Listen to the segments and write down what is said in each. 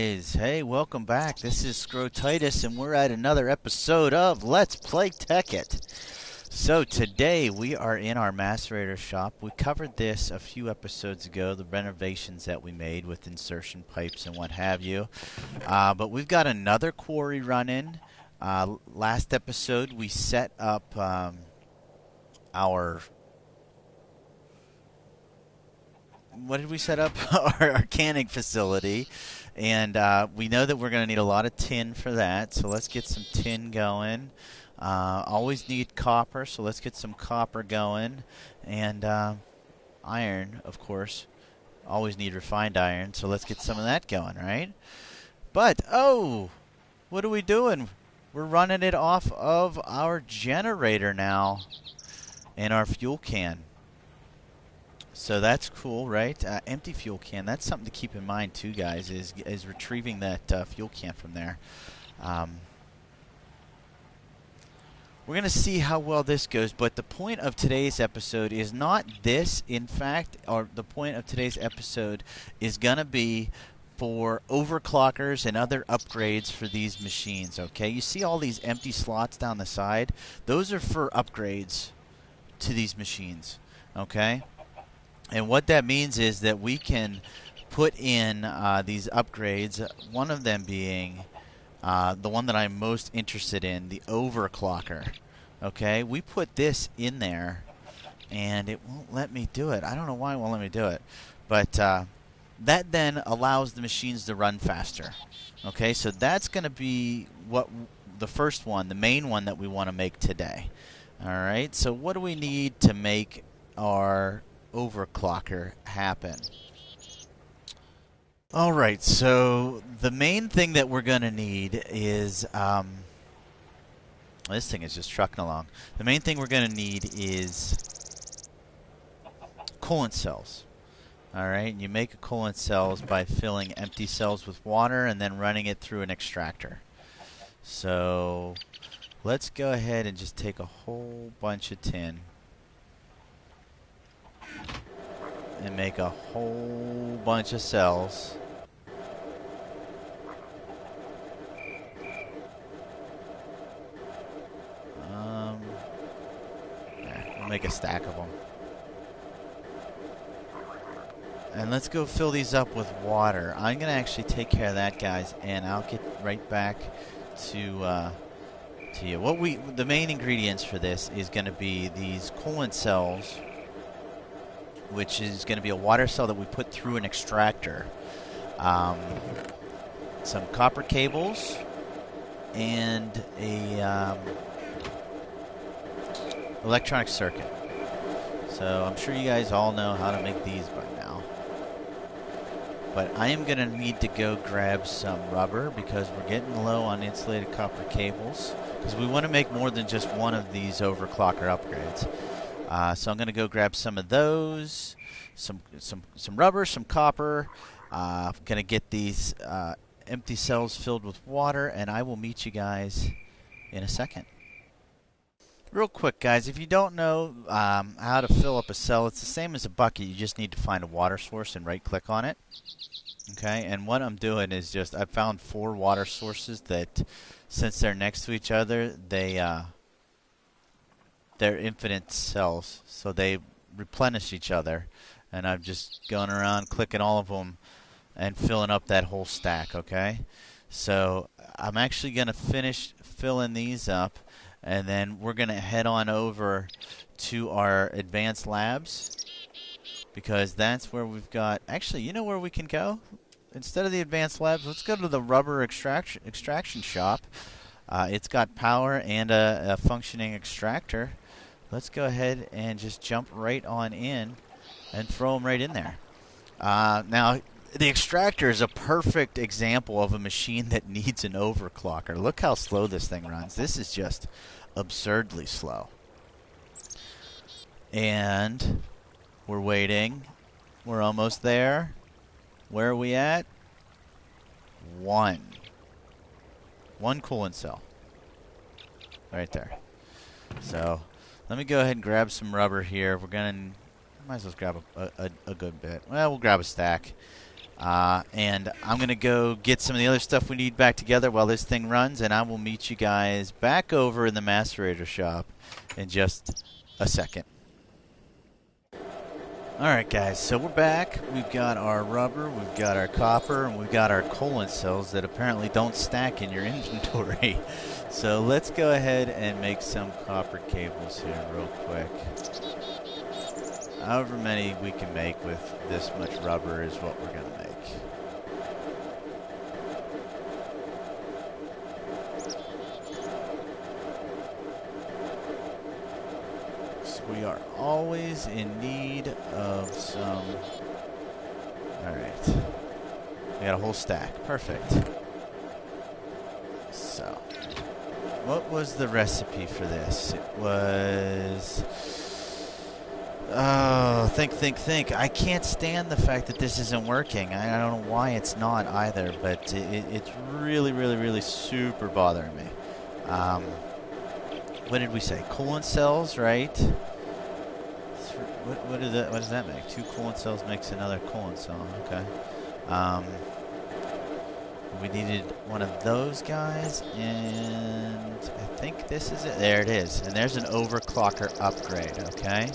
guys, hey, welcome back. This is Scrotitus, and we're at another episode of Let's Play Tekkit. So today we are in our macerator shop. We covered this a few episodes ago, the renovations that we made with insertion pipes and what have you. But we've got another quarry running. Last episode we set up our... What did we set up? our canning facility. And we know that we're going to need a lot of tin for that, so let's get some tin going. Always need copper, so let's get some copper going. And iron, of course. Always need refined iron, so let's get some of that going, right? But, oh, what are we doing? We're running it off of our generator now and our fuel can. So that's cool, right? Empty fuel can. That's something to keep in mind too, guys, is retrieving that fuel can from there. We're going to see how well this goes, but the point of today's episode is not this, in fact, or the point of today's episode is going to be for overclockers and other upgrades for these machines, okay? You see all these empty slots down the side? Those are for upgrades to these machines, okay? And what that means is that we can put in these upgrades, one of them being the one that I'm most interested in, the overclocker. Okay, we put this in there, and it won't let me do it. I don't know why it won't let me do it. But that then allows the machines to run faster. Okay, so that's going to be what the first one, the main one that we want to make today. All right, so what do we need to make our overclocker happen? All right, so the main thing that we're going to need is this thing is just trucking along. The main thing we're going to need is coolant cells. All right, and you make a coolant cells by filling empty cells with water and then running it through an extractor. So let's go ahead and just take a whole bunch of tin and make a whole bunch of cells. We'll make a stack of them. And let's go fill these up with water. I'm going to actually take care of that, guys, and I'll get right back to you. The main ingredients for this is going to be these coolant cells, which is going to be a water cell that we put through an extractor, some copper cables, and a electronic circuit. So I'm sure you guys all know how to make these by now. But I am going to need to go grab some rubber because we're getting low on insulated copper cables, because we want to make more than just one of these overclocker upgrades. So I'm going to go grab some of those, some rubber, some copper. I'm going to get these empty cells filled with water, and I will meet you guys in a second. Real quick, guys, if you don't know how to fill up a cell, it's the same as a bucket. You just need to find a water source and right-click on it. Okay, and what I'm doing is just I've found 4 water sources that, since they're next to each other, they're infinite cells, so they replenish each other. And I'm just going around clicking all of them and filling up that whole stack, okay? So I'm actually going to finish filling these up, and then we're going to head on over to our advanced labs, because that's where we've got... Actually, you know where we can go? Instead of the advanced labs, let's go to the rubber extraction shop. It's got power and a functioning extractor. Let's go ahead and just jump right on in and throw them right in there. Now, the extractor is a perfect example of a machine that needs an overclocker. Look how slow this thing runs. This is just absurdly slow. And we're waiting. We're almost there. Where are we at? One coolant cell. Right there. So let me go ahead and grab some rubber here. We're going to... Might as well grab a good bit. Well, we'll grab a stack. And I'm going to go get some of the other stuff we need back together while this thing runs, and I will meet you guys back over in the macerator shop in just a second. Alright guys, so we're back. We've got our rubber, we've got our copper, and we've got our coolant cells that apparently don't stack in your inventory. So let's go ahead and make some copper cables here real quick. However many we can make with this much rubber is what we're going to make. We are always in need of some. Alright. We got a whole stack. Perfect. So, what was the recipe for this? It was. Oh, think. I can't stand the fact that this isn't working. I don't know why it's not either, but it's really super bothering me. What did we say? Coolant cells, right? What does that make? 2 coolant cells makes another coolant cell. Okay. We needed one of those guys, and I think this is it. There it is. And there's an overclocker upgrade. Okay.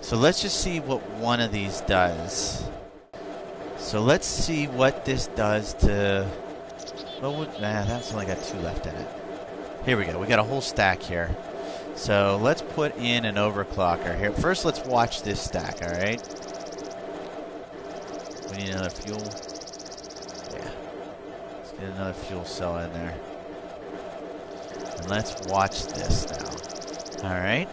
So let's just see what one of these does. So let's see what this does to. Well, that's only got 2 left in it. Here we go. We got a whole stack here. So let's put in an overclocker here. First, let's watch this stack, all right? We need another fuel. Yeah. Let's get another fuel cell in there. And let's watch this now. All right?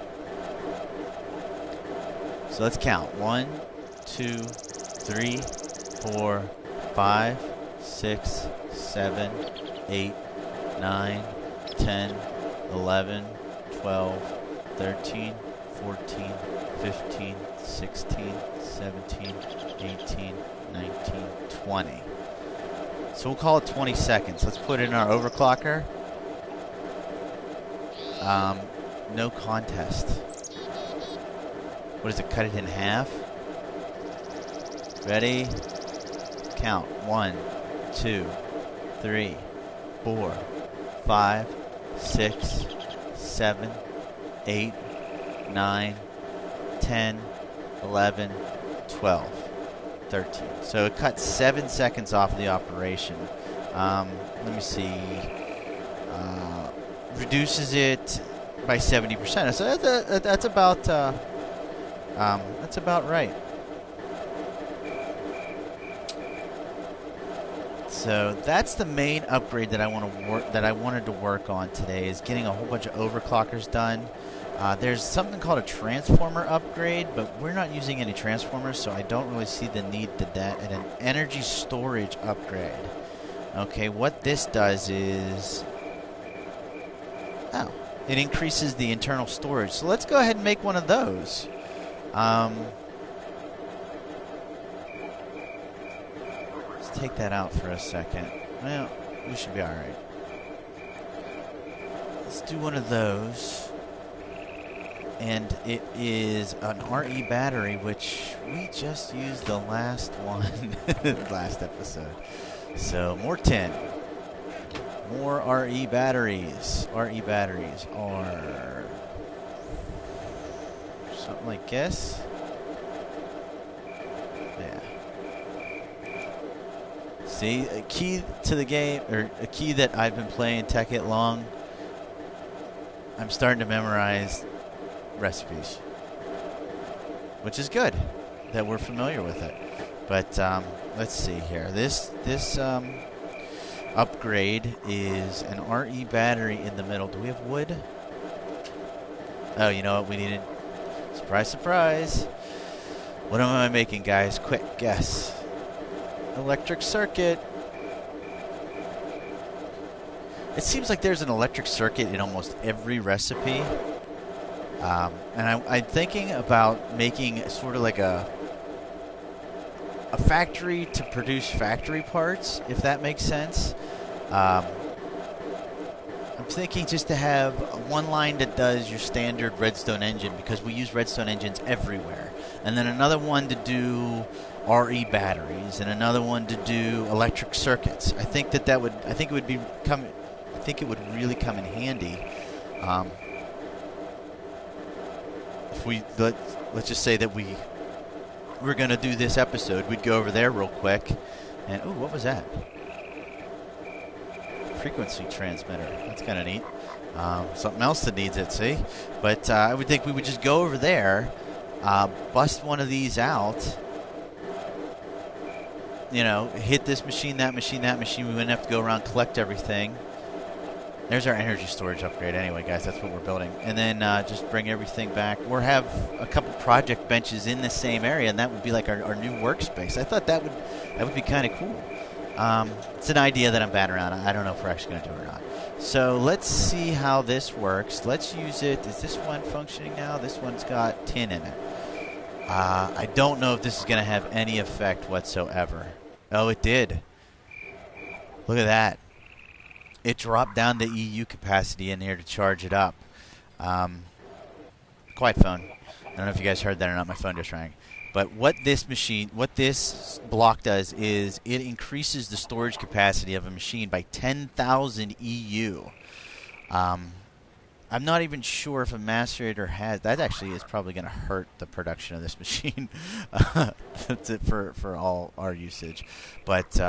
So let's count. 1, 2, 3, 4, 5, 6, 7, 8, 9, 10, 11, 12, 13, 14, 15, 16, 17, 18, 19, 20. So we'll call it 20 seconds. Let's put in our overclocker. No contest. What is it? Cut it in half. Ready? Count. 1, 2, 3, 4, 5, 6, 7, 8, 9, 10, 11, 12, 13. So it cut 7 seconds off the operation. Let me see. Reduces it by 70%. So that's about right. So that's the main upgrade that I wanted to work on today, is getting a whole bunch of overclockers done. There's something called a transformer upgrade, but we're not using any transformers, so I don't really see the need to that. And an energy storage upgrade. Okay, what this does is, it increases the internal storage. So let's go ahead and make one of those. Take that out for a second. Well, we should be alright. Let's do one of those. And it is an RE battery, which we just used the last one, last episode. So, more tin. More RE batteries. RE batteries are something like this. Yeah. See, a key to the game, or a key that I've been playing Tekkit long, I'm starting to memorize recipes, which is good that we're familiar with it. But let's see here. This upgrade is an RE battery in the middle. Do we have wood? Oh, you know what? We needed. Surprise, surprise. What am I making, guys? Quick guess. Electric circuit. It seems like there's an electric circuit in almost every recipe. And I'm thinking about making sort of like a factory to produce factory parts, if that makes sense. I'm thinking just to have one line that does your standard Redstone engine, because we use Redstone engines everywhere, and then another one to do RE batteries, and another one to do electric circuits. I think that would. I think it would be come. I think it would really come in handy. If we let's just say that we're going to do this episode, we'd go over there real quick, and ooh, what was that? Frequency transmitter. That's kind of neat. Something else that needs it, see? But I would think we would just go over there, bust one of these out, you know, hit this machine, that machine, that machine. We wouldn't have to go around collect everything. There's our energy storage upgrade anyway, guys. That's what we're building. And then just bring everything back. Or have a couple project benches in the same area, and that would be like our new workspace. I thought that would be kind of cool. It's an idea that I'm batting around. I don't know if we're actually going to do it or not. So let's see how this works. Let's use it. Is this one functioning now? This one's got tin in it. I don't know if this is going to have any effect whatsoever. Oh, it did. Look at that. It dropped down the EU capacity in here to charge it up. Quiet phone. I don't know if you guys heard that or not. My phone just rang. But what this block does is it increases the storage capacity of a machine by 10,000 EU. I'm not even sure if a macerator has. That actually is probably going to hurt the production of this machine. That's it for all our usage. But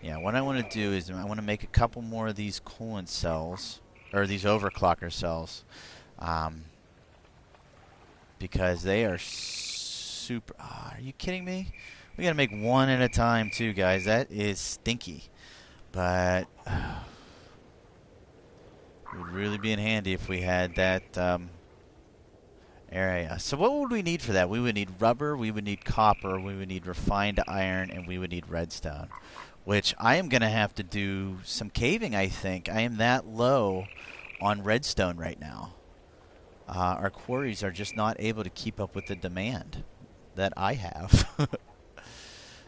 yeah, what I want to do is I want to make a couple more of these coolant cells, or these overclocker cells, because they are super. Oh, are you kidding me? We got to make one at a time too, guys. That is stinky. But it would really be in handy if we had that area. So what would we need for that? We would need rubber, we would need copper, we would need refined iron, and we would need redstone. Which I am going to have to do some caving, I think. I am that low on redstone right now. Our quarries are just not able to keep up with the demand that I have.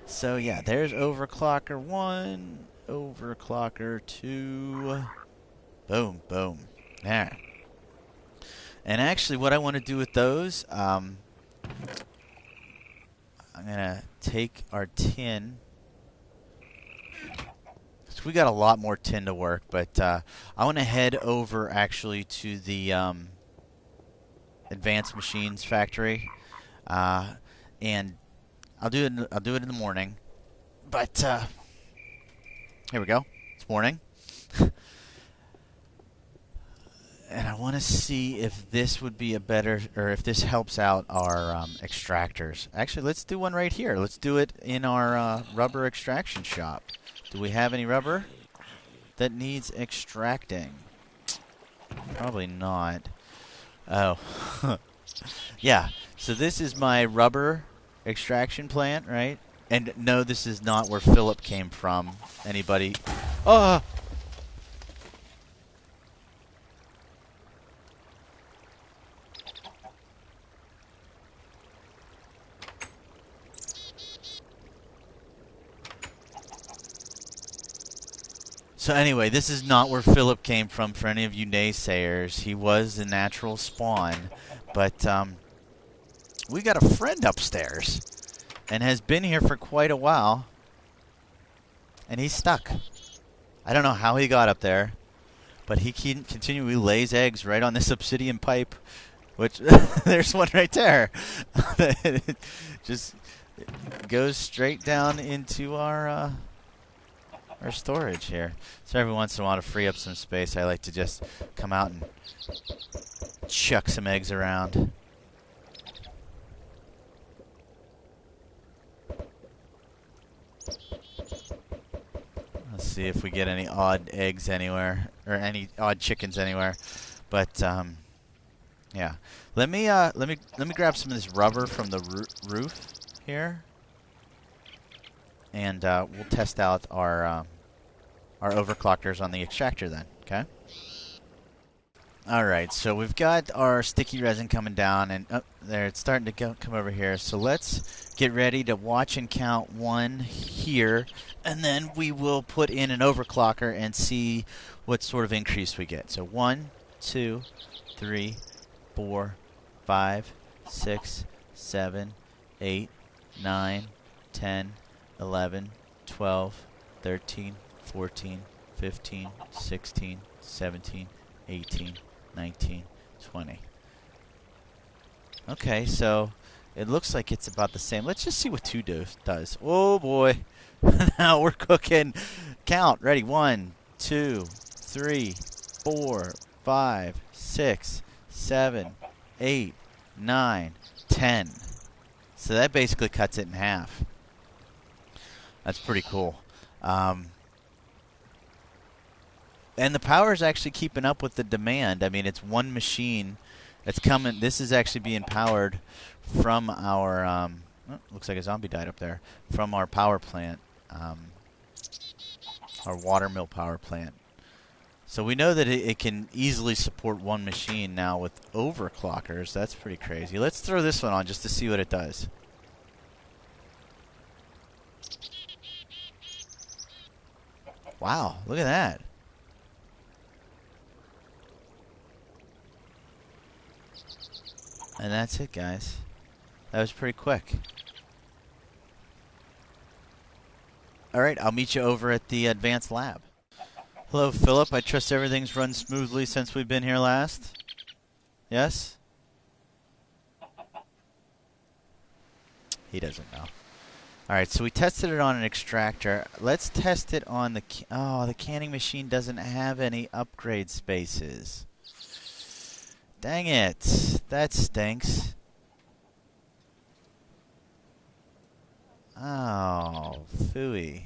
So yeah, there's overclocker 1, overclocker 2. Boom, boom. There. And actually what I want to do with those, I'm going to take our tin. So we got a lot more tin to work, but I want to head over actually to the Advanced Machines factory, and I'll do it in the morning. But here we go. It's morning, and I want to see if this would be a better, or if this helps out our extractors. Actually, let's do one right here. Let's do it in our rubber extraction shop. Do we have any rubber that needs extracting? Probably not. Oh. Yeah. So this is my rubber extraction plant, right? And no, this is not where Philip came from. Anybody? Oh! So anyway, this is not where Philip came from for any of you naysayers. He was the natural spawn. But we got a friend upstairs and has been here for quite a while. And he's stuck. I don't know how he got up there, but he continually lays eggs right on this obsidian pipe, which there's one right there. It just goes straight down into our storage here. So every once in a while, to free up some space, I like to just come out and chuck some eggs around. Let's see if we get any odd eggs anywhere, or any odd chickens anywhere. But yeah, let me grab some of this rubber from the roof here, and we'll test out our overclockers on the extractor then. Okay. All right, so we've got our sticky resin coming down, and there it's starting to come over here. So let's get ready to watch and count 1 here, and then we will put in an overclocker and see what sort of increase we get. So 1, 2, 3, 4, 5, 6, 7, 8, 9, 10, 11, 12, 13, 14, 15, 16, 17, 18, 19, 20. Okay, so it looks like it's about the same. Let's just see what 2 does. Oh boy. Now we're cooking. Count. Ready. 1, 2, 3, 4, 5, 6, 7, 8, 9, 10. So that basically cuts it in half. That's pretty cool. And the power is actually keeping up with the demand. I mean, it's one machine that's coming. This is actually being powered from our, looks like a zombie died up there, from our power plant, our water mill power plant. So we know that it can easily support one machine now with overclockers. That's pretty crazy. Let's throw this one on just to see what it does. Wow, look at that. And that's it, guys. That was pretty quick. All right, I'll meet you over at the advanced lab. Hello, Philip. I trust everything's run smoothly since we've been here last. Yes? He doesn't know. All right, so we tested it on an extractor. Let's test it on the... the canning machine doesn't have any upgrade spaces. Dang it. That stinks. Oh, phooey.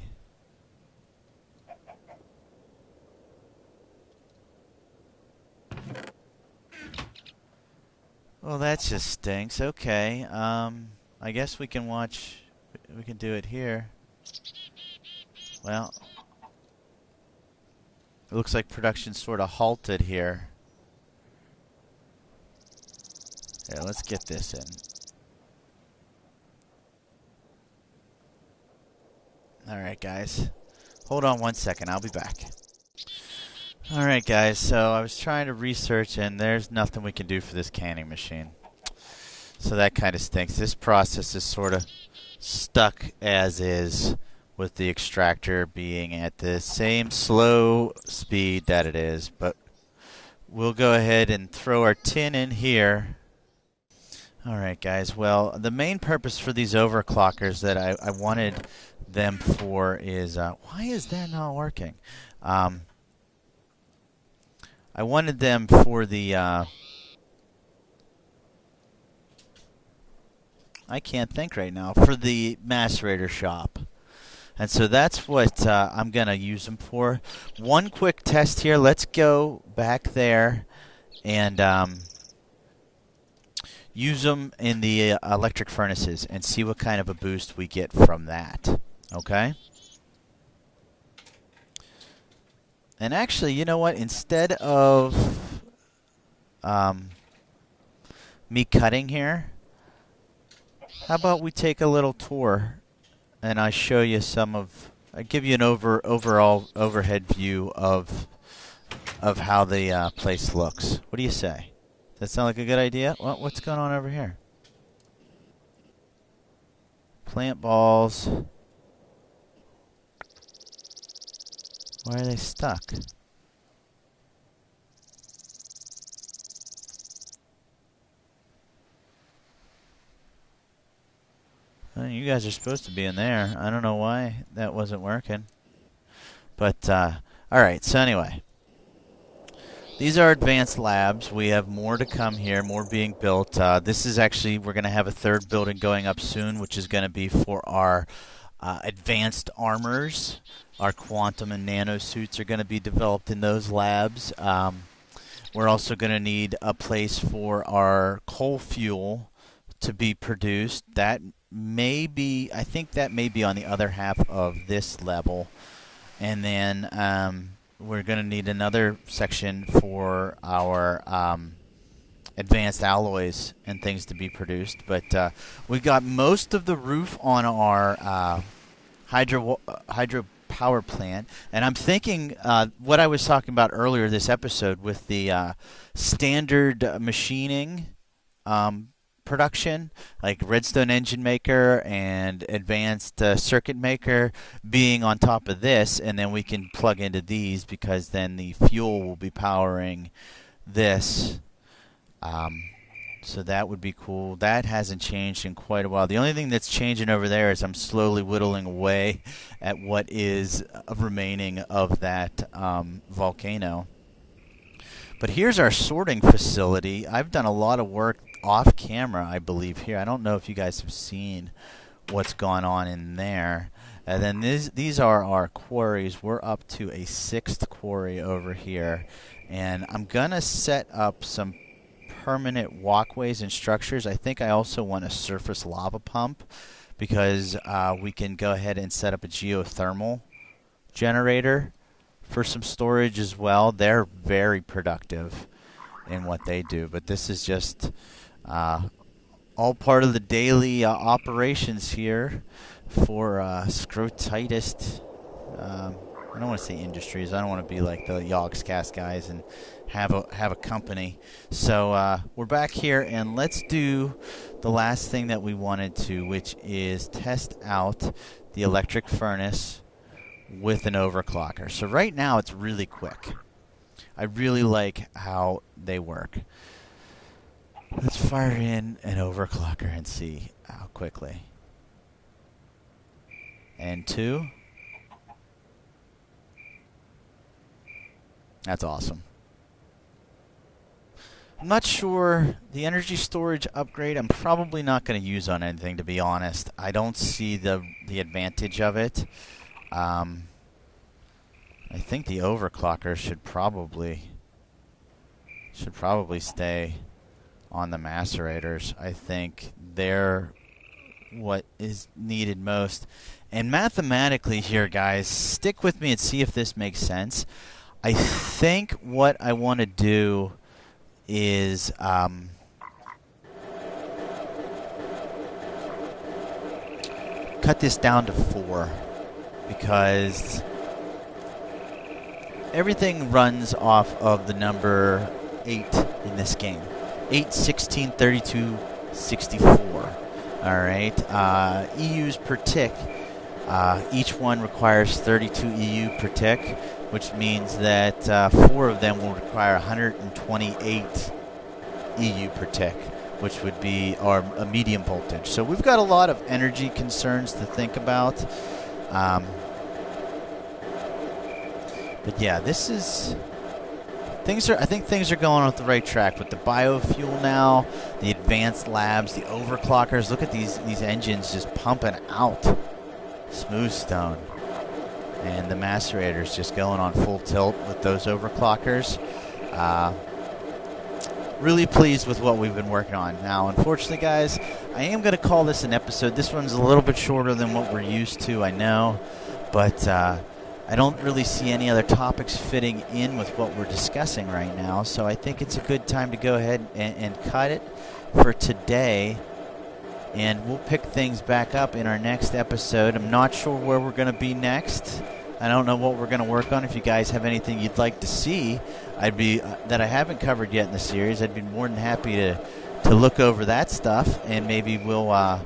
Well, that just stinks. Okay. I guess we can watch... We can do it here. Well, it looks like production sort of halted here. Yeah, let's get this in. Alright, guys. Hold on 1 second. I'll be back. Alright, guys. So I was trying to research, and there's nothing we can do for this canning machine. So that kind of stinks. This process is sort of stuck as is, with the extractor being at the same slow speed that it is. But we'll go ahead and throw our tin in here. Alright, guys. Well, the main purpose for these overclockers that I wanted them for is... why is that not working? I wanted them for the... I can't think right now. For the macerator shop. And so that's what I'm going to use them for. One quick test here. Let's go back there and... use them in the electric furnaces and see what kind of a boost we get from that. Okay? And actually, you know what? Instead of me cutting here, how about we take a little tour and I show you some of... I give you an overall overhead view of how the place looks. What do you say? Does that sound like a good idea? Well, what's going on over here? Plant balls. Why are they stuck? Well, you guys are supposed to be in there. I don't know why that wasn't working. But, alright, so anyway. These are advanced labs. We have more to come here, more being built. This is actually, we're going to have a third building going up soon, which is going to be for our advanced armors. Our quantum and nano suits are going to be developed in those labs. We're also going to need a place for our coal fuel to be produced. That may be, I think that may be on the other half of this level. And then we're going to need another section for our advanced alloys and things to be produced. But we got most of the roof on our hydro power plant, and I'm thinking what I was talking about earlier this episode with the standard machining production, like Redstone Engine Maker and Advanced Circuit Maker being on top of this, and then we can plug into these because then the fuel will be powering this. So that would be cool. That hasn't changed in quite a while. The only thing that's changing over there is I'm slowly whittling away at what is remaining of that volcano. But here's our sorting facility. I've done a lot of work off camera, I believe, here. I don't know if you guys have seen what's gone on in there. And then these are our quarries. We're up to a 6th quarry over here. And I'm going to set up some permanent walkways and structures. I think I also want a surface lava pump because we can go ahead and set up a geothermal generator for some storage as well. They're very productive in what they do, but this is just all part of the daily operations here for Scrotitis. I don't want to say industries. I don't want to be like the Yogscast guys and have a company. So we're back here, and let's do the last thing that we wanted to, which is test out the electric furnace with an overclocker. So right now it's really quick. I really like how they work. Let's fire in an overclocker and see how quickly. And 2. That's awesome. I'm not sure the energy storage upgrade I'm probably not going to use on anything, to be honest. I don't see the advantage of it. I think the overclocker should probably stay on the macerators. I think they're what is needed most. And mathematically here, guys, stick with me and see if this makes sense. I think what I want to do is cut this down to 4 because everything runs off of the number 8 in this game. 8, 16, 32, 64. Alright, EUs per tick. Each one requires 32 EU per tick, which means that 4 of them will require 128 EU per tick, which would be a medium voltage. So we've got a lot of energy concerns to think about. But yeah, this is... I think things are going off the right track with the biofuel now, the advanced labs, the overclockers. Look at these engines just pumping out smooth stone. And the macerators just going on full tilt with those overclockers. Really pleased with what we've been working on. Now, unfortunately, guys, I am going to call this an episode. This one's a little bit shorter than what we're used to, I know. But I don't really see any other topics fitting in with what we're discussing right now. So I think it's a good time to go ahead and cut it for today. And we'll pick things back up in our next episode. I'm not sure where we're going to be next. I don't know what we're going to work on. If you guys have anything you'd like to see, that I haven't covered yet in the series, I'd be more than happy to look over that stuff, and maybe we'll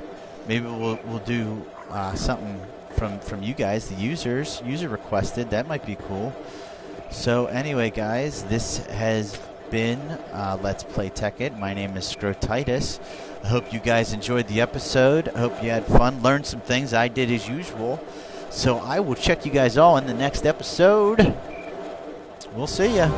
do something from you guys, the user requested. That might be cool. So anyway, guys, this has been Let's Play Tekkit. My name is Scrotitis. I hope you guys enjoyed the episode. I hope you had fun, learned some things. I did as usual. So I will check you guys all in the next episode. We'll see ya.